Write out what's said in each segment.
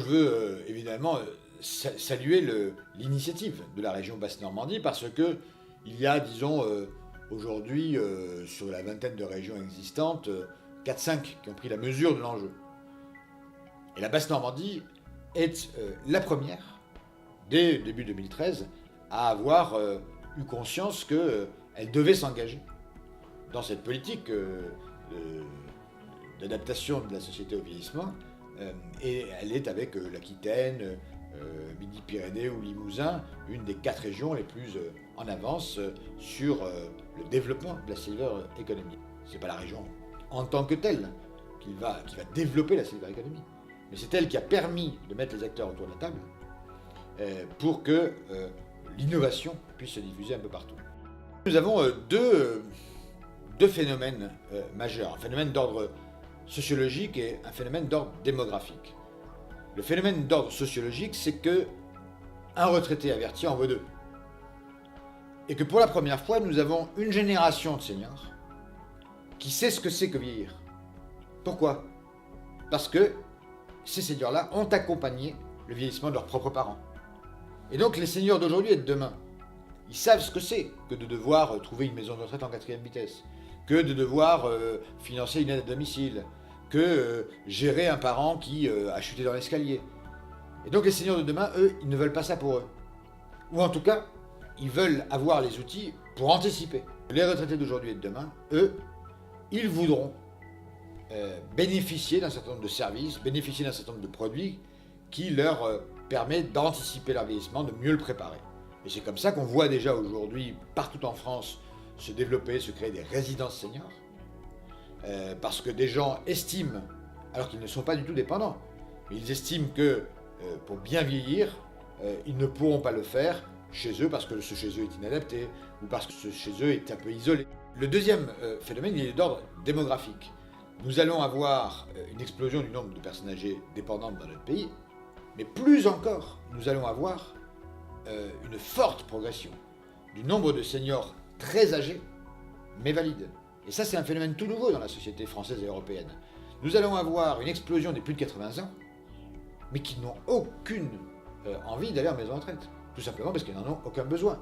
veux évidemment saluer l'initiative de la région Basse-Normandie parce que il y a, disons, aujourd'hui, sur la vingtaine de régions existantes, 4-5 qui ont pris la mesure de l'enjeu. Et la Basse-Normandie est la première, dès début 2013, à avoir eu conscience qu'elle devait s'engager dans cette politique d'adaptation de la société au vieillissement. Et elle est avec l'Aquitaine, Midi-Pyrénées ou Limousin, une des 4 régions les plus en avance sur le développement de la silver economy. C'est pas la région en tant que telle qui va développer la silver economy, mais c'est elle qui a permis de mettre les acteurs autour de la table pour que l'innovation puisse se diffuser un peu partout. Nous avons deux phénomènes majeurs, un phénomène d'ordre sociologique et un phénomène d'ordre démographique. Le phénomène d'ordre sociologique, c'est que un retraité averti en vaut 2. Et que pour la première fois, nous avons une génération de seniors qui sait ce que c'est que vieillir. Pourquoi ? Parce que ces seniors-là ont accompagné le vieillissement de leurs propres parents. Et donc les seniors d'aujourd'hui et de demain, ils savent ce que c'est que de devoir trouver une maison de retraite en 4e vitesse, que de devoir financer une aide à domicile, que gérer un parent qui a chuté dans l'escalier. Et donc les seniors de demain, eux, ils ne veulent pas ça pour eux. Ou en tout cas, ils veulent avoir les outils pour anticiper. Les retraités d'aujourd'hui et de demain, eux, ils voudront bénéficier d'un certain nombre de services, bénéficier d'un certain nombre de produits qui leur permettent d'anticiper leur vieillissement, de mieux le préparer. Et c'est comme ça qu'on voit déjà aujourd'hui, partout en France, se développer, se créer des résidences seniors. Parce que des gens estiment, alors qu'ils ne sont pas du tout dépendants, mais ils estiment que pour bien vieillir, ils ne pourront pas le faire chez eux parce que ce chez eux est inadapté ou parce que ce chez eux est un peu isolé. Le deuxième phénomène, il est d'ordre démographique. Nous allons avoir une explosion du nombre de personnes âgées dépendantes dans notre pays, mais plus encore, nous allons avoir une forte progression du nombre de seniors très âgés, mais valides. Et ça, c'est un phénomène tout nouveau dans la société française et européenne. Nous allons avoir une explosion des plus de 80 ans, mais qui n'ont aucune envie d'aller en maison de retraite. Tout simplement parce qu'ils n'en ont aucun besoin.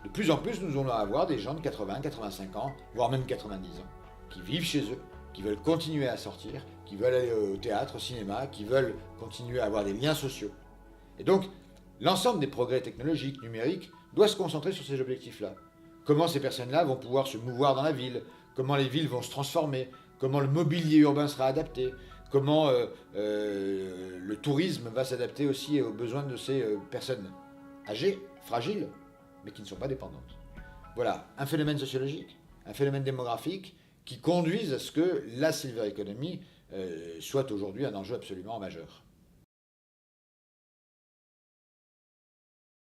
De plus en plus, nous allons avoir des gens de 80, 85 ans, voire même 90 ans, qui vivent chez eux, qui veulent continuer à sortir, qui veulent aller au théâtre, au cinéma, qui veulent continuer à avoir des liens sociaux. Et donc, l'ensemble des progrès technologiques, numériques, doit se concentrer sur ces objectifs-là. Comment ces personnes-là vont pouvoir se mouvoir dans la ville, comment les villes vont se transformer, comment le mobilier urbain sera adapté, comment le tourisme va s'adapter aussi aux besoins de ces personnes âgées, fragiles, mais qui ne sont pas dépendantes. Voilà, un phénomène sociologique, un phénomène démographique qui conduisent à ce que la silver economy soit aujourd'hui un enjeu absolument majeur.